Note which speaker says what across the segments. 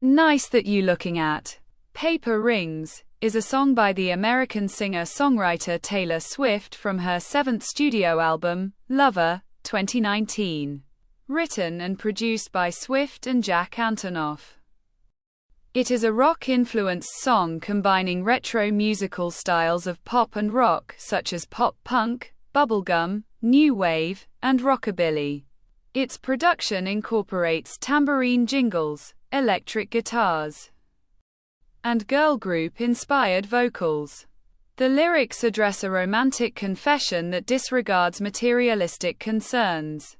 Speaker 1: Nice That You Looking At. Paper Rings is a song by the American singer-songwriter Taylor Swift from her seventh studio album, Lover, 2019. Written and produced by Swift and Jack Antonoff. It is a rock-influenced song combining retro musical styles of pop and rock such as pop-punk, bubblegum, new wave, and rockabilly. Its production incorporates tambourine jingles, electric guitars, and girl group-inspired vocals. The lyrics address a romantic confession that disregards materialistic concerns.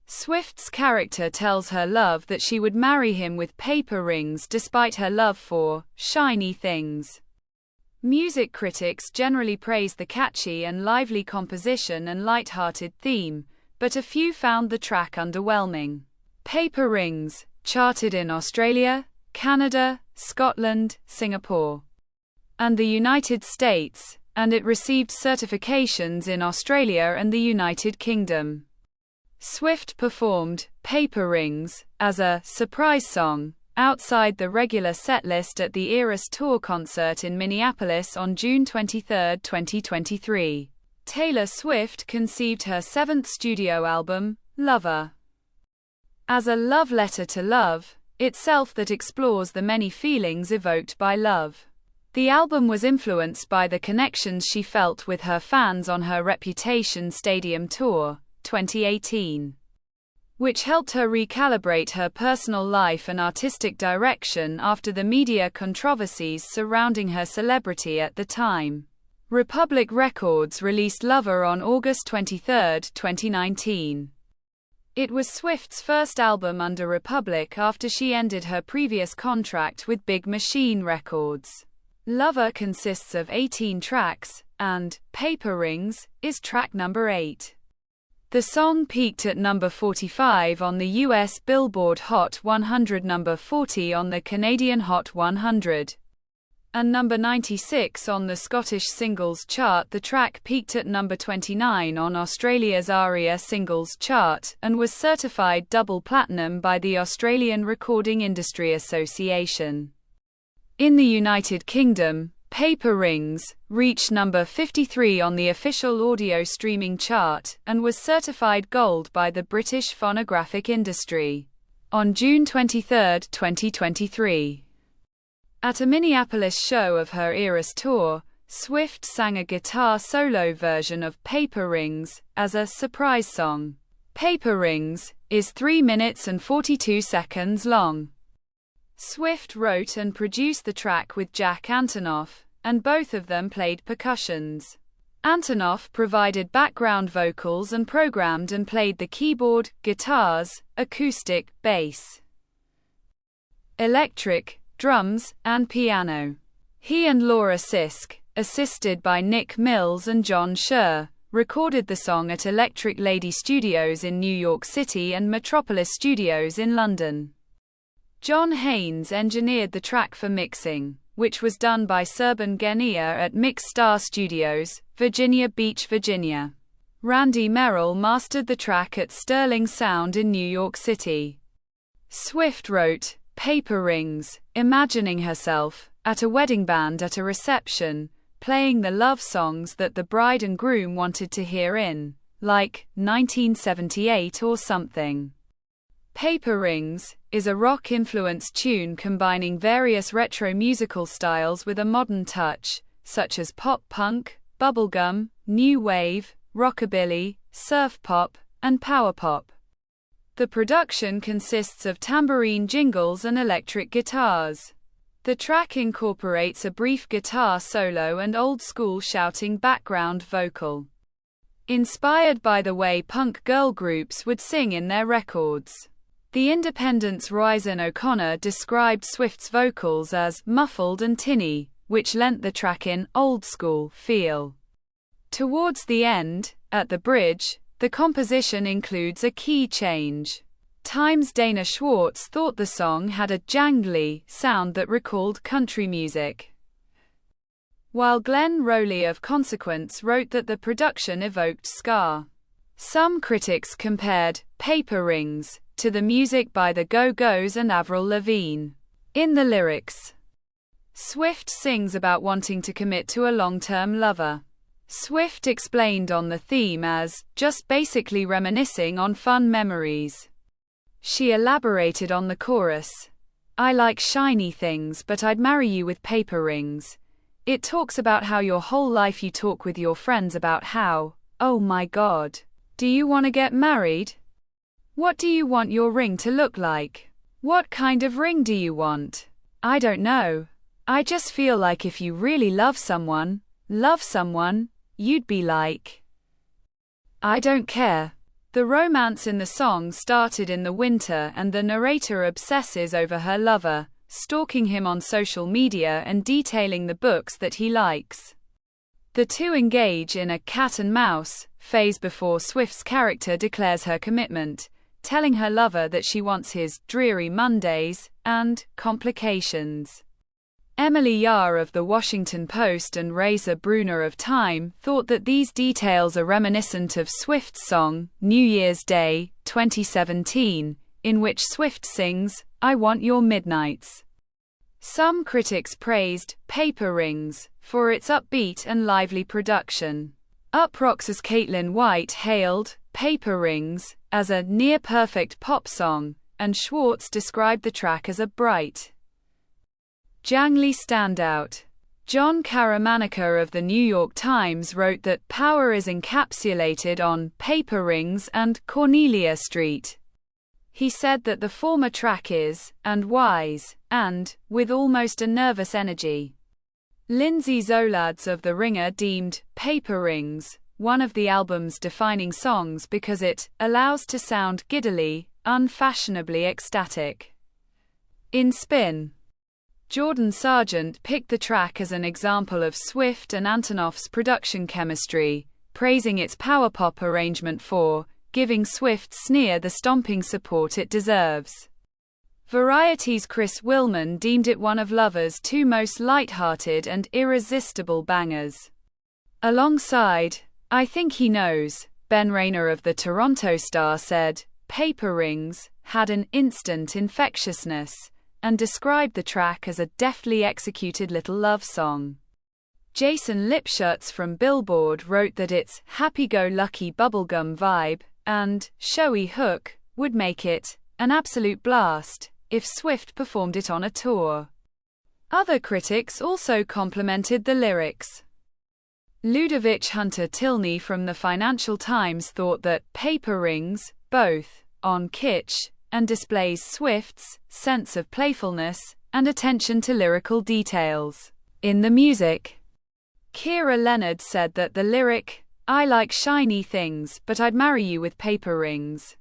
Speaker 1: Swift's character tells her love that she would marry him with paper rings despite her love for shiny things. Music critics generally praise the catchy and lively composition and light-hearted theme, but a few found the track underwhelming. Paper Rings charted in Australia, Canada, Scotland, Singapore, and the United States, and it received certifications in Australia and the United Kingdom. Swift performed Paper Rings as a surprise song outside the regular setlist at the Eras Tour concert in Minneapolis on June 23, 2023. Taylor Swift conceived her seventh studio album, Lover, as a love letter to love itself that explores the many feelings evoked by love. The album was influenced by the connections she felt with her fans on her Reputation Stadium Tour, 2018, which helped her recalibrate her personal life and artistic direction after the media controversies surrounding her celebrity at the time. Republic Records released Lover on August 23, 2019. It was Swift's first album under Republic after she ended her previous contract with Big Machine Records. Lover consists of 18 tracks, and Paper Rings is track number 8. The song peaked at number 45 on the US Billboard Hot 100, number 40 on the Canadian Hot 100, and number 96 on the Scottish Singles Chart. The track peaked at number 29 on Australia's ARIA Singles Chart, and was certified double platinum by the Australian Recording Industry Association. In the United Kingdom, Paper Rings reached number 53 on the official audio streaming chart, and was certified gold by the British Phonographic Industry. On June 23, 2023. At a Minneapolis show of her Eras Tour, Swift sang a guitar solo version of Paper Rings as a surprise song. Paper Rings is 3 minutes and 42 seconds long. Swift wrote and produced the track with Jack Antonoff, and both of them played percussions. Antonoff provided background vocals and programmed and played the keyboard, guitars, acoustic, bass, electric, drums, and piano. He and Laura Sisk, assisted by Nick Mills and John Scher, recorded the song at Electric Lady Studios in New York City and Metropolis Studios in London. John Haynes engineered the track for mixing, which was done by Serban Genia at Mix Star Studios, Virginia Beach, Virginia. Randy Merrill mastered the track at Sterling Sound in New York City. Swift wrote Paper Rings, imagining herself at a wedding band at a reception, playing the love songs that the bride and groom wanted to hear in, like, 1978 or something. Paper Rings is a rock-influenced tune combining various retro musical styles with a modern touch, such as pop-punk, bubblegum, new wave, rockabilly, surf pop, and power pop. The production consists of tambourine jingles and electric guitars. The track incorporates a brief guitar solo and old-school shouting background vocal, inspired by the way punk girl groups would sing in their records. The Independent's Roisin O'Connor described Swift's vocals as muffled and tinny, which lent the track an old-school feel. Towards the end, at the bridge, the composition includes a key change. Time's Dana Schwartz thought the song had a jangly sound that recalled country music, while Glenn Rowley of Consequence wrote that the production evoked ska. Some critics compared Paper Rings to the music by the Go-Go's and Avril Lavigne. In the lyrics, Swift sings about wanting to commit to a long-term lover. Swift explained on the theme as, just basically reminiscing on fun memories. She elaborated on the chorus. I like shiny things, but I'd marry you with paper rings. It talks about how your whole life you talk with your friends about how, oh my God, do you want to get married? What do you want your ring to look like? What kind of ring do you want? I don't know. I just feel like if you really love someone, you'd be like, I don't care. The romance in the song started in the winter and the narrator obsesses over her lover, stalking him on social media and detailing the books that he likes. The two engage in a cat and mouse phase before Swift's character declares her commitment, telling her lover that she wants his dreary Mondays and complications. Emily Yar of The Washington Post and Reza Bruner of Time thought that these details are reminiscent of Swift's song, New Year's Day, 2017, in which Swift sings, I Want Your Midnights. Some critics praised Paper Rings for its upbeat and lively production. Uproxx's Caitlin White hailed Paper Rings as a near-perfect pop song, and Schwartz described the track as a bright, jangly standout. John Caramanica of the New York Times wrote that power is encapsulated on Paper Rings and Cornelia Street. He said that the former track is, and wise, and, with almost a nervous energy. Lindsay Zoladz of The Ringer deemed Paper Rings one of the album's defining songs because it allows to sound giddily, unfashionably ecstatic. In Spin, Jordan Sargent picked the track as an example of Swift and Antonoff's production chemistry, praising its power pop arrangement for giving Swift's sneer the stomping support it deserves. Variety's Chris Willman deemed it one of Lover's two most light-hearted and irresistible bangers. Alongside I Think He Knows, Ben Rayner of the Toronto Star said, Paper Rings had an instant infectiousness, and described the track as a deftly executed little love song. Jason Lipschutz from Billboard wrote that its happy-go-lucky bubblegum vibe and showy hook would make it an absolute blast if Swift performed it on a tour. Other critics also complimented the lyrics. Ludovic Hunter Tilney from the Financial Times thought that Paper Rings, both on kitsch and displays Swift's sense of playfulness and attention to lyrical details in the music. Kira Leonard said that the lyric, I like shiny things, but I'd marry you with paper rings,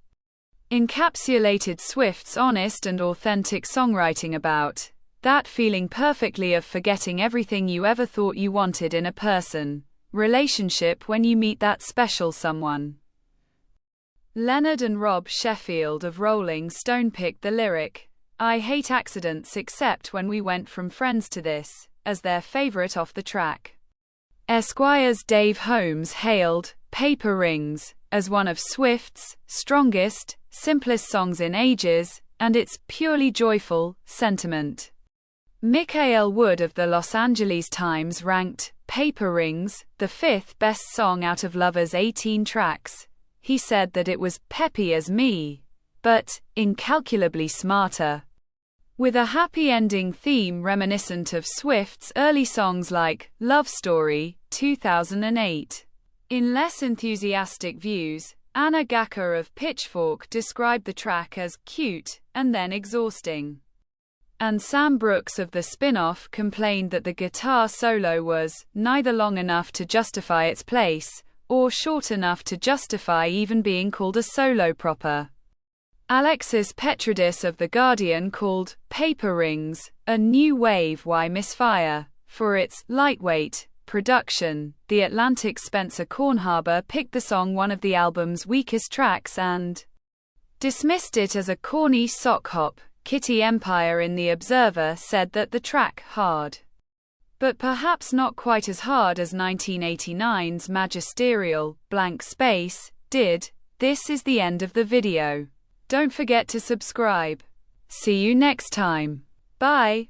Speaker 1: encapsulated Swift's honest and authentic songwriting about that feeling perfectly of forgetting everything you ever thought you wanted in a person, relationship when you meet that special someone. Leonard and Rob Sheffield of Rolling Stone picked the lyric, I hate accidents except when we went from friends to this, as their favorite off the track. Esquire's Dave Holmes hailed Paper Rings as one of Swift's strongest, simplest songs in ages, and its purely joyful sentiment. Michael Wood of the Los Angeles Times ranked Paper Rings the fifth best song out of Lover's 18 tracks. He said that it was peppy as me, but incalculably smarter, with a happy ending theme reminiscent of Swift's early songs like Love Story, 2008. In less enthusiastic views, Anna Gacker of Pitchfork described the track as cute and then exhausting. And Sam Brooks of the Spin-Off complained that the guitar solo was neither long enough to justify its place, or short enough to justify even being called a solo proper. Alexis Petridis of The Guardian called Paper Rings a new wave Y misfire for its lightweight production. The Atlantic's Spencer Kornhaber picked the song one of the album's weakest tracks and dismissed it as a corny sock hop. Kitty Empire in The Observer said that the track hard, but perhaps not quite as hard as 1989's magisterial Blank Space did. This is the end of the video. Don't forget to subscribe. See you next time. Bye.